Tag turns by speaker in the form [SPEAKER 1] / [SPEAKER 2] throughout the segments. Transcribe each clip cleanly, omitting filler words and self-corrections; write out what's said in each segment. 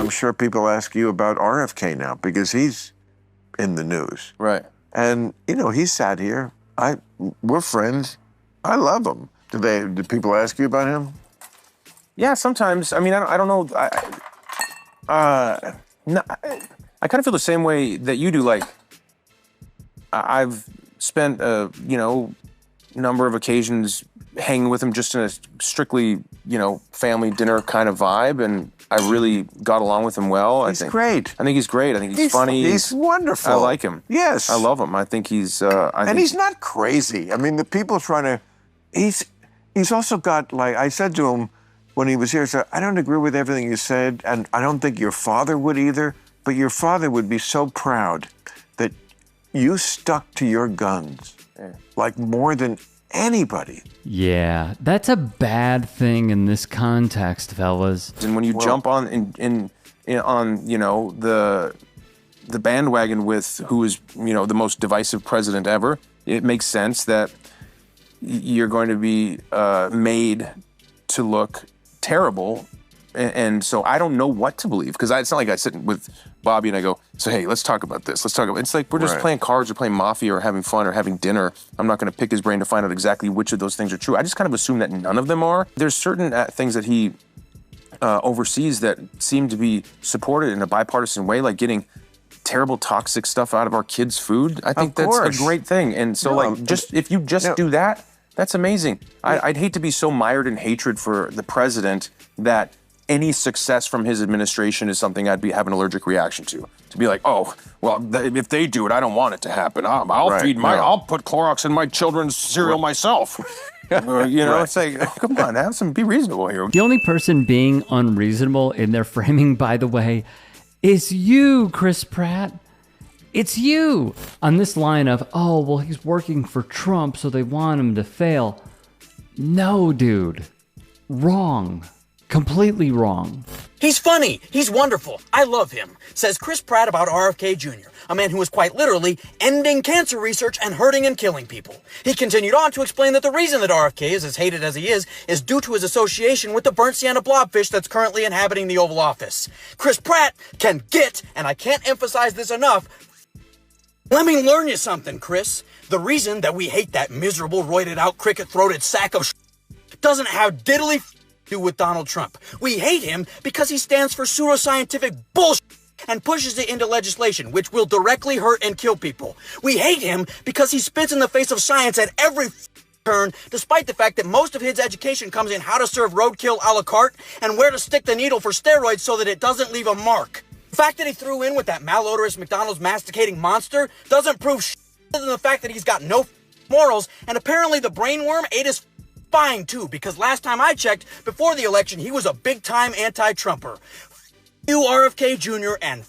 [SPEAKER 1] I'm sure people ask you about RFK now because he's in the news.
[SPEAKER 2] Right.
[SPEAKER 1] And, he sat here. We're friends. I love him. Do people ask you about him?
[SPEAKER 2] Yeah, sometimes. I mean, I don't know. No, I kind of feel the same way that you do. Like, I've spent number of occasions hanging with him just in a strictly, family dinner kind of vibe, and I really got along with him well.
[SPEAKER 1] He's great.
[SPEAKER 2] I think he's great. I think he's funny.
[SPEAKER 1] He's wonderful.
[SPEAKER 2] I like him.
[SPEAKER 1] Yes.
[SPEAKER 2] I love him. I think he's...
[SPEAKER 1] he's not crazy. I mean, the people trying to... He's also got, like, I said to him when he was here, I don't agree with everything you said, and I don't think your father would either, but your father would be so proud that you stuck to your guns, like more than anybody.
[SPEAKER 3] Yeah, that's a bad thing in this context, fellas.
[SPEAKER 2] And when you jump on the bandwagon with who is the most divisive president ever, it makes sense that you're going to be made to look terrible. And so I don't know what to believe, because it's not like I sit with Bobby and I go, so hey, let's talk about this. It's like we're just playing cards or playing Mafia or having fun or having dinner. I'm not going to pick his brain to find out exactly which of those things are true. I just kind of assume that none of them are. There's certain things that he oversees that seem to be supported in a bipartisan way, like getting terrible toxic stuff out of our kids' food. I think that's a great thing. And so if you do that, that's amazing. I'd hate to be so mired in hatred for the president that any success from his administration is something I'd have an allergic reaction to. To be like, oh, well, if they do it, I don't want it to happen. I'll put Clorox in my children's cereal myself. It's like, come on, be reasonable here.
[SPEAKER 3] The only person being unreasonable in their framing, by the way, is you, Chris Pratt. It's you. On this line of, oh, well, he's working for Trump, so they want him to fail. No, dude. Wrong. Completely wrong.
[SPEAKER 4] He's funny. He's wonderful. I love him, says Chris Pratt about RFK Jr., a man who is quite literally ending cancer research and hurting and killing people. He continued on to explain that the reason that RFK is as hated as he is due to his association with the burnt sienna blobfish that's currently inhabiting the Oval Office. Chris Pratt can get, and I can't emphasize this enough, let me learn you something, Chris. The reason that we hate that miserable, roided-out, cricket-throated sack of doesn't have diddly do with Donald Trump. We hate him because he stands for pseudoscientific bullshit and pushes it into legislation, which will directly hurt and kill people. We hate him because he spits in the face of science at every turn, despite the fact that most of his education comes in how to serve roadkill a la carte and where to stick the needle for steroids so that it doesn't leave a mark. The fact that he threw in with that malodorous McDonald's masticating monster doesn't prove shit other than the fact that he's got no morals, and apparently the brainworm ate his spine too, because last time I checked, before the election, he was a big-time anti-Trumper. You RFK Jr. and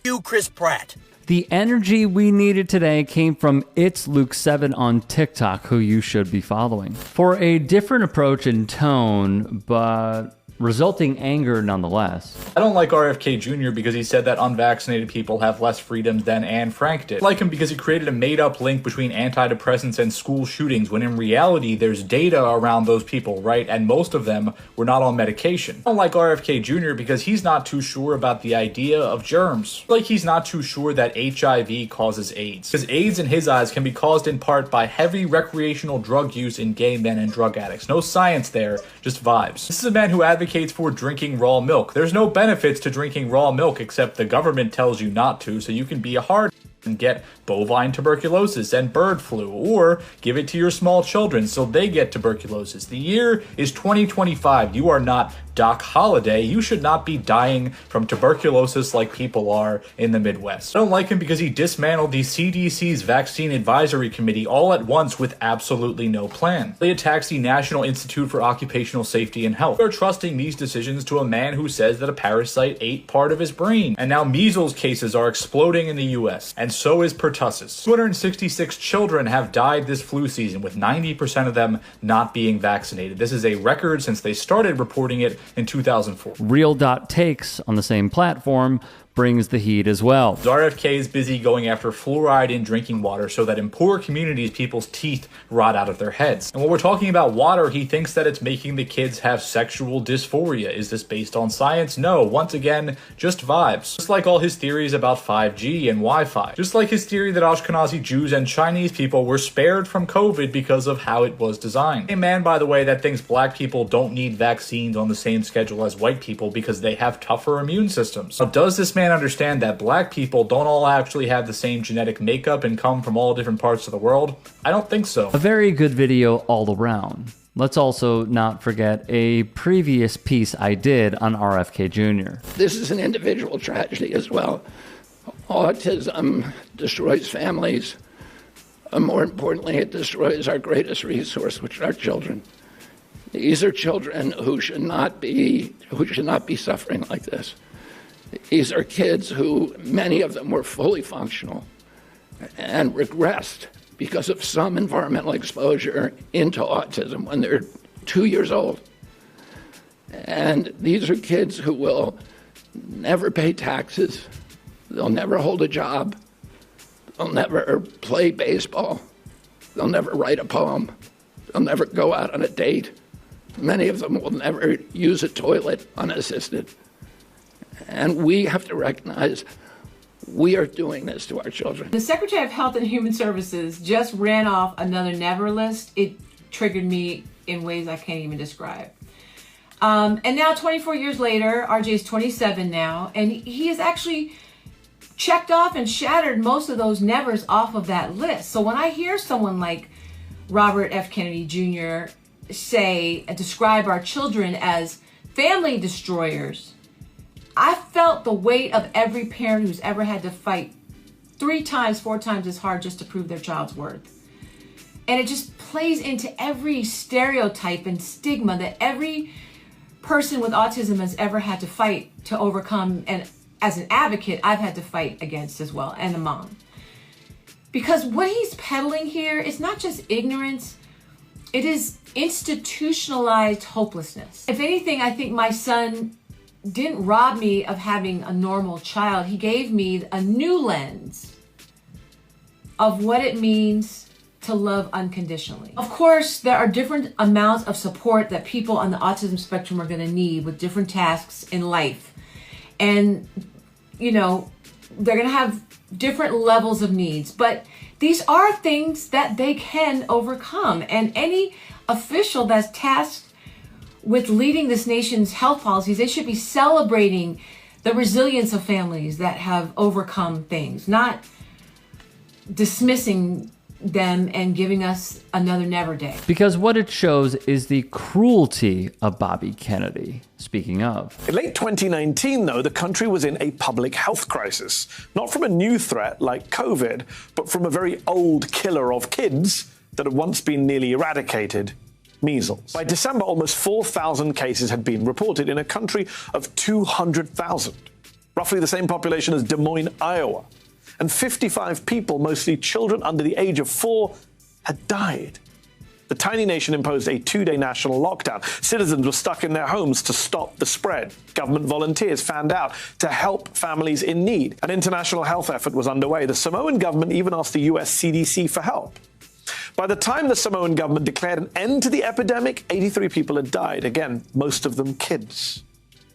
[SPEAKER 4] you Chris Pratt.
[SPEAKER 3] The energy we needed today came from It's Luke 7 on TikTok, who you should be following. For a different approach in tone, but resulting anger nonetheless.
[SPEAKER 5] I don't like RFK Jr. because he said that unvaccinated people have less freedoms than Anne Frank did. I like him because he created a made-up link between antidepressants and school shootings, when in reality there's data around those people, right? And most of them were not on medication. I don't like RFK Jr. because he's not too sure about the idea of germs. Like he's not too sure that HIV causes AIDS. Because AIDS in his eyes can be caused in part by heavy recreational drug use in gay men and drug addicts. No science there, just vibes. This is a man who advocates for drinking raw milk. There's no benefits to drinking raw milk except the government tells you not to, so you can be a hard and get bovine tuberculosis and bird flu, or give it to your small children so they get tuberculosis. The year is 2025. You are not Doc Holliday. You should not be dying from tuberculosis like people are in the Midwest. I don't like him because he dismantled the CDC's Vaccine Advisory Committee all at once with absolutely no plan. He attacks the National Institute for Occupational Safety and Health. We're trusting these decisions to a man who says that a parasite ate part of his brain. And now measles cases are exploding in the US, and so is pertussis. 266 children have died this flu season, with 90% of them not being vaccinated. This is a record since they started reporting it in 2004.
[SPEAKER 3] Real.takes on the same platform brings the heat as well.
[SPEAKER 5] RFK is busy going after fluoride in drinking water so that in poor communities, people's teeth rot out of their heads. And when we're talking about water, he thinks that it's making the kids have sexual dysphoria. Is this based on science? No. Once again, just vibes. Just like all his theories about 5G and Wi-Fi. Just like his theory that Ashkenazi Jews and Chinese people were spared from COVID because of how it was designed. A man, by the way, that thinks black people don't need vaccines on the same schedule as white people because they have tougher immune systems. Now, does this man understand that black people don't all actually have the same genetic makeup and come from all different parts of the world? I don't think so.
[SPEAKER 3] A very good video all around. Let's also not forget a previous piece I did on RFK Jr.
[SPEAKER 6] This is an individual tragedy as well. Autism destroys families. More importantly, it destroys our greatest resource, which are our children. These are children who should not be suffering like this. These are kids who, many of them were fully functional and regressed because of some environmental exposure into autism when they're 2 years old. And these are kids who will never pay taxes. They'll never hold a job. They'll never play baseball. They'll never write a poem. They'll never go out on a date. Many of them will never use a toilet unassisted. And we have to recognize we are doing this to our children.
[SPEAKER 7] The Secretary of Health and Human Services just ran off another never list. It triggered me in ways I can't even describe. And now 24 years later, RJ is 27 now, and he has actually checked off and shattered most of those nevers off of that list. So when I hear someone like Robert F. Kennedy Jr. say and describe our children as family destroyers, I felt the weight of every parent who's ever had to fight 3 times, 4 times as hard just to prove their child's worth. And it just plays into every stereotype and stigma that every person with autism has ever had to fight to overcome, and as an advocate, I've had to fight against as well, and a mom. Because what he's peddling here is not just ignorance, it is institutionalized hopelessness. If anything, I think my son didn't rob me of having a normal child. He gave me a new lens of what it means to love unconditionally. Of course, there are different amounts of support that people on the autism spectrum are going to need with different tasks in life. And, you know, they're going to have different levels of needs. But these are things that they can overcome. And any official that's tasked with leading this nation's health policies, they should be celebrating the resilience of families that have overcome things, not dismissing them and giving us another never day.
[SPEAKER 3] Because what it shows is the cruelty of Bobby Kennedy. Speaking of.
[SPEAKER 8] In late 2019, though, the country was in a public health crisis. Not from a new threat like COVID, but from a very old killer of kids that had once been nearly eradicated, measles. By December, almost 4,000 cases had been reported in a country of 200,000, roughly the same population as Des Moines, Iowa. And 55 people, mostly children under the age of 4, had died. The tiny nation imposed a 2-day national lockdown. Citizens were stuck in their homes to stop the spread. Government volunteers fanned out to help families in need. An international health effort was underway. The Samoan government even asked the US CDC for help. By the time the Samoan government declared an end to the epidemic, 83 people had died. Again, most of them kids.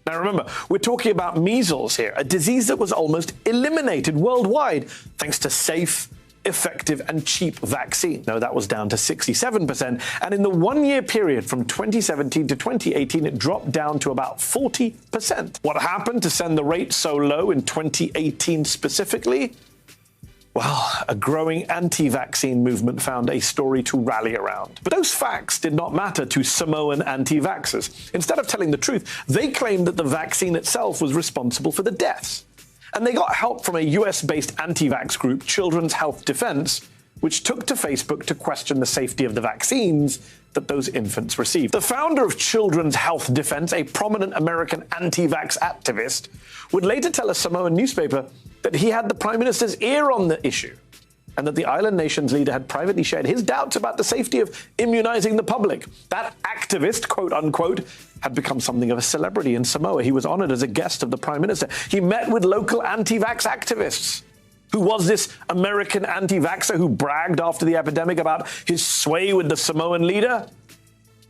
[SPEAKER 8] Now remember, we're talking about measles here, a disease that was almost eliminated worldwide thanks to safe, effective and cheap vaccine. No, that was down to 67%. And in the 1-year period from 2017 to 2018, it dropped down to about 40%. What happened to send the rate so low in 2018 specifically? Well, a growing anti-vaccine movement found a story to rally around. But those facts did not matter to Samoan anti-vaxxers. Instead of telling the truth, they claimed that the vaccine itself was responsible for the deaths. And they got help from a US-based anti-vax group, Children's Health Defense, which took to Facebook to question the safety of the vaccines that those infants received. The founder of Children's Health Defense, a prominent American anti-vax activist, would later tell a Samoan newspaper that he had the Prime Minister's ear on the issue. and that the island nation's leader had privately shared his doubts about the safety of immunizing the public. That activist, quote unquote, had become something of a celebrity in Samoa. He was honored as a guest of the Prime Minister. He met with local anti-vax activists. Who was this American anti-vaxxer who bragged after the epidemic about his sway with the Samoan leader?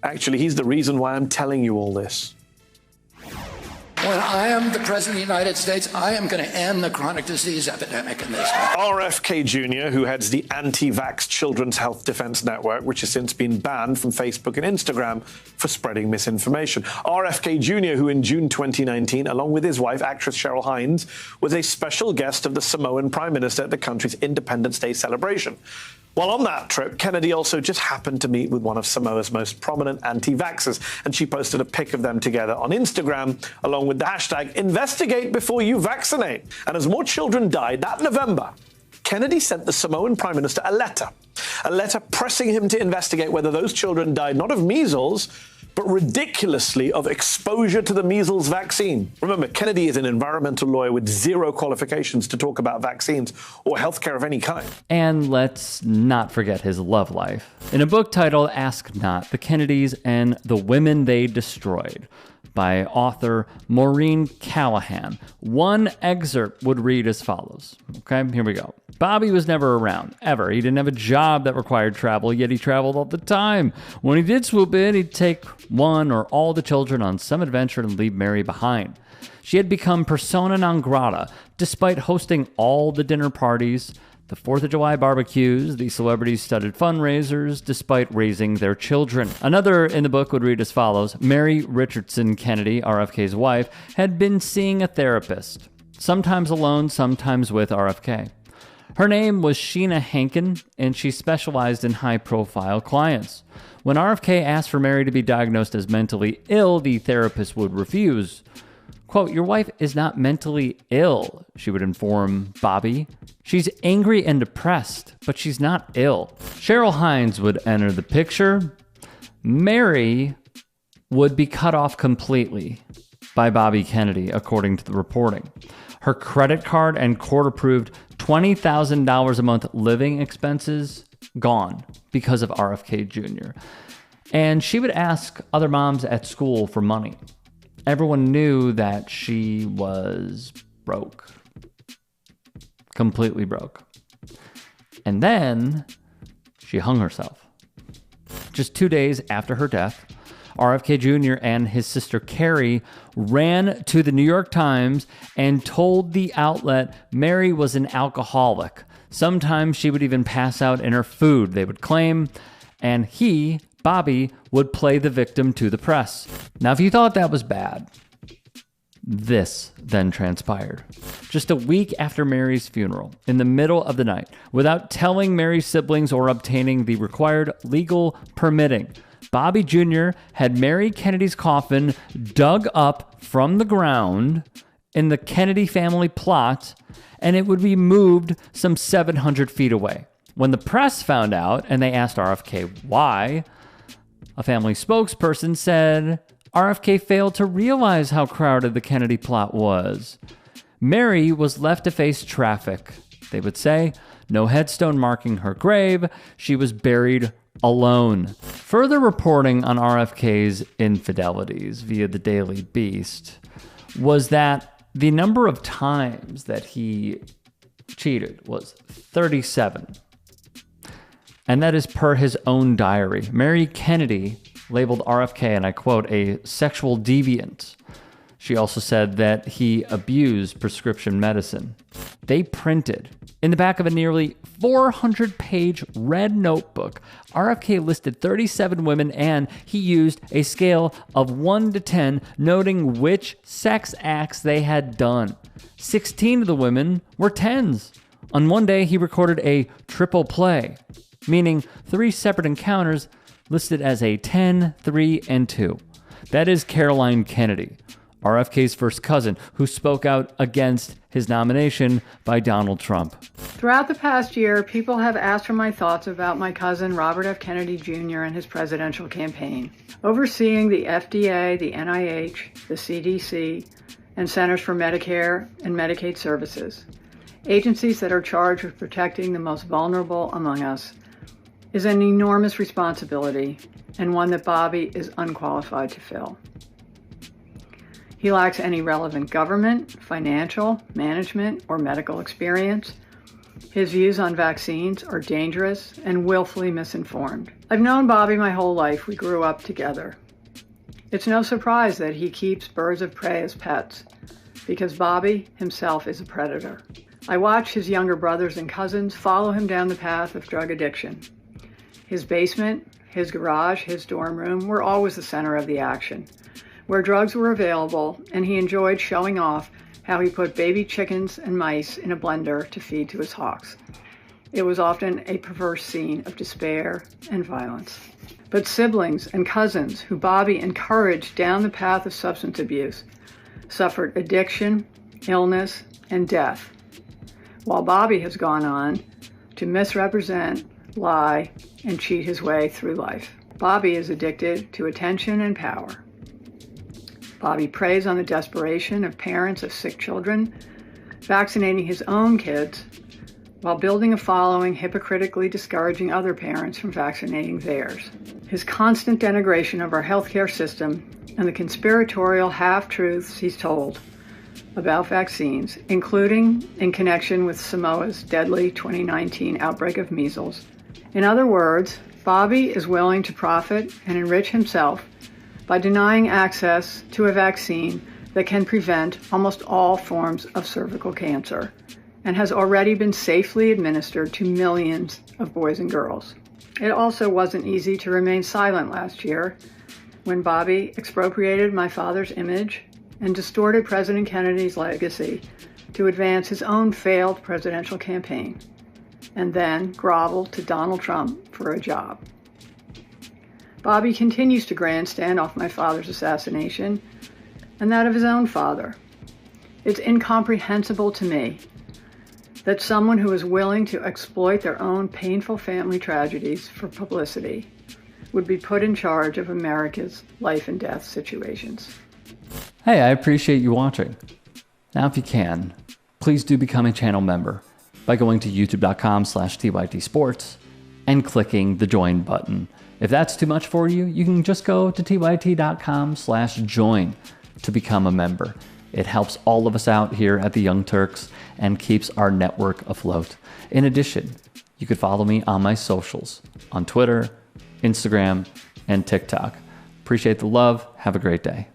[SPEAKER 8] Actually, he's the reason why I'm telling you all this.
[SPEAKER 9] When I am the President of the United States, I am going to end the chronic disease epidemic in this country.
[SPEAKER 8] RFK Jr., who heads the Anti-Vax Children's Health Defense Network, which has since been banned from Facebook and Instagram for spreading misinformation. RFK Jr., who in June 2019, along with his wife, actress Cheryl Hines, was a special guest of the Samoan Prime Minister at the country's Independence Day celebration. While on that trip, Kennedy also just happened to meet with one of Samoa's most prominent anti-vaxxers, and she posted a pic of them together on Instagram, along with the hashtag #InvestigateBeforeYouVaccinate. And as more children died that November, Kennedy sent the Samoan Prime Minister a letter pressing him to investigate whether those children died not of measles, but ridiculously of exposure to the measles vaccine. Remember, Kennedy is an environmental lawyer with zero qualifications to talk about vaccines or healthcare of any kind.
[SPEAKER 3] And let's not forget his love life. In a book titled Ask Not, The Kennedys and the Women They Destroyed, by author Maureen Callahan, one excerpt would read as follows. Okay, here we go. Bobby was never around, ever. He didn't have a job that required travel, yet he traveled all the time. When he did swoop in, he'd take one or all the children on some adventure and leave Mary behind. She had become persona non grata, despite hosting all the dinner parties, the 4th of July barbecues, the celebrity-studded fundraisers, despite raising their children. Another in the book would read as follows. Mary Richardson Kennedy, RFK's wife, had been seeing a therapist, sometimes alone, sometimes with RFK. Her name was Sheena Hankin, and she specialized in high-profile clients. When RFK asked for Mary to be diagnosed as mentally ill, the therapist would refuse. Quote, "Your wife is not mentally ill," she would inform Bobby. "She's angry and depressed, but she's not ill." Cheryl Hines would enter the picture. Mary would be cut off completely by Bobby Kennedy, according to the reporting. Her credit card and court-approved $20,000 a month living expenses gone because of RFK Jr. And she would ask other moms at school for money. Everyone knew that she was broke. Completely broke. And then she hung herself. Just 2 days after her death, RFK Jr. and his sister Carrie ran to the New York Times and told the outlet Mary was an alcoholic. Sometimes she would even pass out in her food, they would claim, and he, Bobby, would play the victim to the press. Now, if you thought that was bad, this then transpired. Just a week after Mary's funeral, in the middle of the night, without telling Mary's siblings or obtaining the required legal permitting, Bobby Jr. had Mary Kennedy's coffin dug up from the ground in the Kennedy family plot, and it would be moved some 700 feet away. When the press found out and they asked RFK why, a family spokesperson said RFK failed to realize how crowded the Kennedy plot was. Mary was left to face traffic, they would say. No headstone marking her grave. She was buried alone. Further reporting on RFK's infidelities via the Daily Beast was that the number of times that he cheated was 37. And that is per his own diary. Mary Kennedy labeled RFK, and I quote, a sexual deviant. She also said that he abused prescription medicine. They printed, in the back of a nearly 400-page red notebook, RFK listed 37 women, and he used a scale of 1 to 10, noting which sex acts they had done. 16 of the women were 10s. On one day, he recorded a triple play, meaning 3 separate encounters listed as a 10, 3, and 2. That is Caroline Kennedy, RFK's first cousin, who spoke out against his nomination by Donald Trump.
[SPEAKER 10] Throughout the past year, people have asked for my thoughts about my cousin Robert F. Kennedy Jr. and his presidential campaign. Overseeing the FDA, the NIH, the CDC, and Centers for Medicare and Medicaid Services. agencies that are charged with protecting the most vulnerable among us, is an enormous responsibility and one that Bobby is unqualified to fill. He lacks any relevant government, financial, management, or medical experience. His views on vaccines are dangerous and willfully misinformed. I've known Bobby my whole life. We grew up together. It's no surprise that he keeps birds of prey as pets, because Bobby himself is a predator. I watch his younger brothers and cousins follow him down the path of drug addiction. His basement, his garage, his dorm room were always the center of the action, where drugs were available, and he enjoyed showing off how he put baby chickens and mice in a blender to feed to his hawks. It was often a perverse scene of despair and violence. But siblings and cousins who Bobby encouraged down the path of substance abuse suffered addiction, illness, and death, while Bobby has gone on to misrepresent, lie, and cheat his way through life. Bobby is addicted to attention and power. Bobby preys on the desperation of parents of sick children, vaccinating his own kids while building a following hypocritically discouraging other parents from vaccinating theirs. His constant denigration of our healthcare system and the conspiratorial half-truths he's told about vaccines, including in connection with Samoa's deadly 2019 outbreak of measles. In other words, Bobby is willing to profit and enrich himself by denying access to a vaccine that can prevent almost all forms of cervical cancer and has already been safely administered to millions of boys and girls. It also wasn't easy to remain silent last year when Bobby expropriated my father's image and distorted President Kennedy's legacy to advance his own failed presidential campaign, and then groveled to Donald Trump for a job. Bobby continues to grandstand off my father's assassination and that of his own father. It's incomprehensible to me that someone who is willing to exploit their own painful family tragedies for publicity would be put in charge of America's life and death situations.
[SPEAKER 3] Hey, I appreciate you watching. Now, if you can, please do become a channel member by going to youtube.com/tytsports and clicking the join button. If that's too much for you, you can just go to tyt.com/join to become a member. It helps all of us out here at the Young Turks and keeps our network afloat. In addition, you could follow me on my socials on Twitter, Instagram, and TikTok. Appreciate the love. Have a great day.